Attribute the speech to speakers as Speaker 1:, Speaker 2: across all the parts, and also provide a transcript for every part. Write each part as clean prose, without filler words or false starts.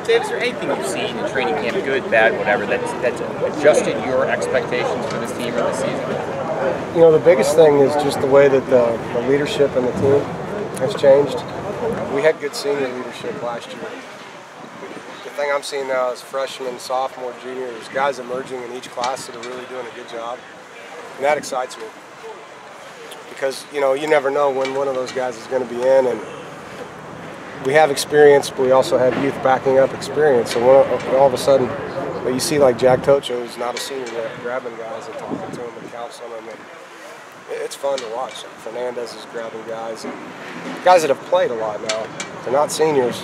Speaker 1: Dave, is there anything you've seen in training camp, good, bad, whatever, that's adjusted your expectations for this team or this season?
Speaker 2: You know, the biggest thing is just the way that the leadership in the team has changed. We had good senior leadership last year. The thing I'm seeing now is freshmen, sophomore, juniors, guys emerging in each class that are really doing a good job. And that excites me. Because, you know, you never know when one of those guys is going to be in. And we have experience, but we also have youth backing up experience. So all of a sudden, you see like Jack Tocho, who's not a senior yet, grabbing guys and talking to them and counseling them. And it's fun to watch. Fernandez is grabbing guys. And guys that have played a lot now. They're not seniors.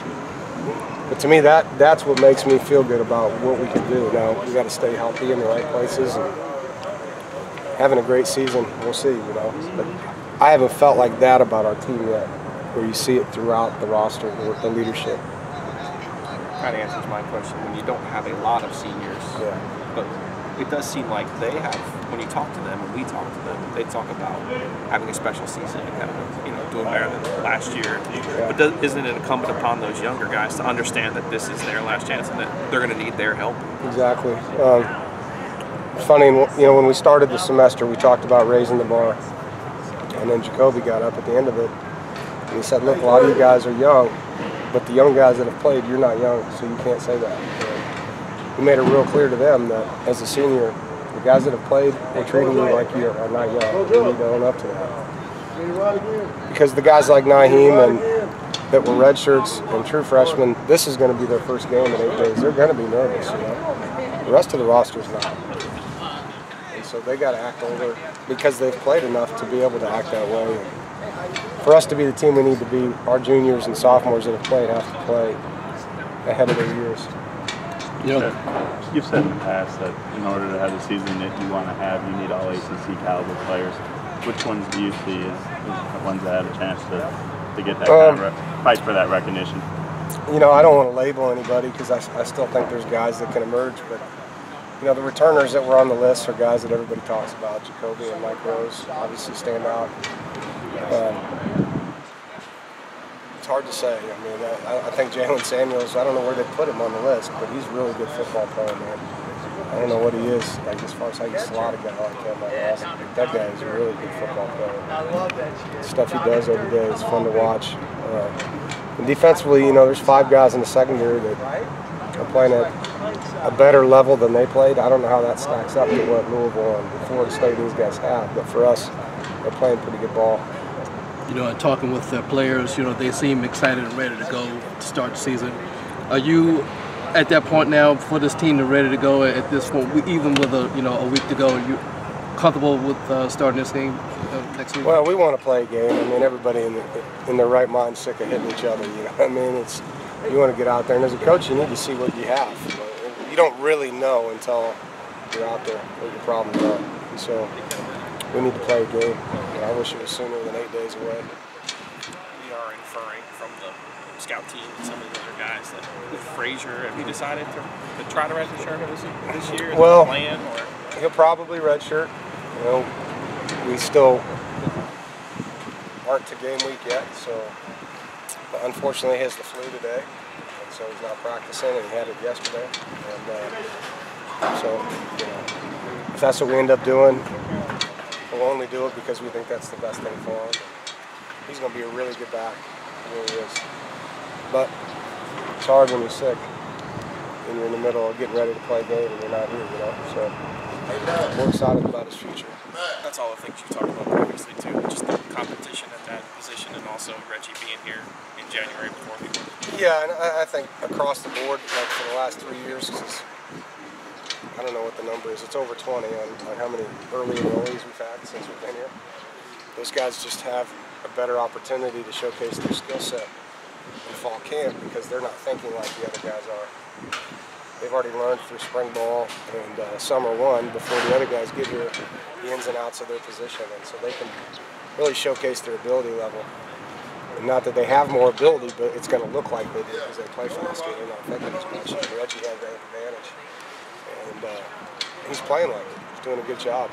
Speaker 2: But to me, that's what makes me feel good about what we can do. Now, we got to stay healthy in the right places. And having a great season, we'll see, you know. But I haven't felt like that about our team yet, where you see it throughout the roster, the leadership.
Speaker 3: Kind of answers my question. When you don't have a lot of seniors, but it does seem like they have, when you talk to them, when we talk to them, they talk about having a special season and kind of, you know, doing better than last year. Yeah. But isn't it incumbent upon those younger guys to understand that this is their last chance and that they're going to need their help?
Speaker 2: Exactly. Funny, you know, when we started the semester, we talked about raising the bar, and then Jacoby got up at the end of it, and he said, look, a lot of you guys are young, but the young guys that have played, you're not young, so you can't say that. And we made it real clear to them that as a senior, the guys that have played, we're treating you like you are not young. You need to own up to that. Because the guys like Naheem and that were red shirts and true freshmen, this is going to be their first game in 8 days. They're going to be nervous, you know. The rest of the roster's not. And so they got to act older because they've played enough to be able to act that way. And for us to be the team we need to be, our juniors and sophomores that have played have to play ahead of their years.
Speaker 4: You know, you've said in the past that in order to have the season that you want to have, you need all ACC caliber players. Which ones do you see as the ones that have a chance to get that kind of fight for that recognition?
Speaker 2: You know, I don't want to label anybody because I still think there's guys that can emerge, but you know, the returners that were on the list are guys that everybody talks about. Jacoby and Mike Rose obviously stand out. It's hard to say. I mean, I think Jalen Samuels, I don't know where they put him on the list, but he's a really good football player, man. I don't know what he is, like as far as how you slot a guy like him. That guy is a really good football player. I love that shit. The stuff he does every day is fun to watch. And defensively, you know, there's 5 guys in the secondary that are playing at a better level than they played. I don't know how that stacks up to what Louisville and Florida State these guys have, but for us, they're playing pretty good ball.
Speaker 5: You know, and talking with their players, you know, they seem excited and ready to go to start the season. Are you at that point now for this team to ready to go at this point, even with a week to go? Are you comfortable with starting this game next week?
Speaker 2: Well, we want to play a game. I mean, everybody in their right mind is sick of hitting each other. You know what I mean? You want to get out there, and as a coach, you need to see what you have. You don't really know until you're out there what your problems are. And so we need to play a game. I wish it was sooner than 8 days away.
Speaker 3: We are inferring from the scout team and some of the other guys that with Frazier, have you decided to try to redshirt this year?
Speaker 2: Well,
Speaker 3: plan, or?
Speaker 2: He'll probably redshirt. You know, we still aren't to game week yet, so unfortunately he has the flu today, and so he's not practicing, and he had it yesterday. And so, you know, if that's what we end up doing, we'll only do it because we think that's the best thing for him. He's going to be a really good back. He really is. But it's hard when you're sick and you're in the middle of getting ready to play a game and you're not here, you know. So we're excited about his future.
Speaker 3: That's all the things you talked about previously too, just the competition at that position and also Reggie being here in January before people.
Speaker 2: Yeah, and I think across the board, like for the last 3 years, I don't know what the number is. It's over 20 on how many early enrollees we've had since we've been here. Those guys just have a better opportunity to showcase their skill set in fall camp because they're not thinking like the other guys are. They've already learned through spring ball and summer 1 before the other guys get here the ins and outs of their position, and so they can really showcase their ability level. And not that they have more ability, but it's going to look like they do because they play faster. They're not thinking as much. And Reggie has that advantage. And he's playing like it. He's doing a good job.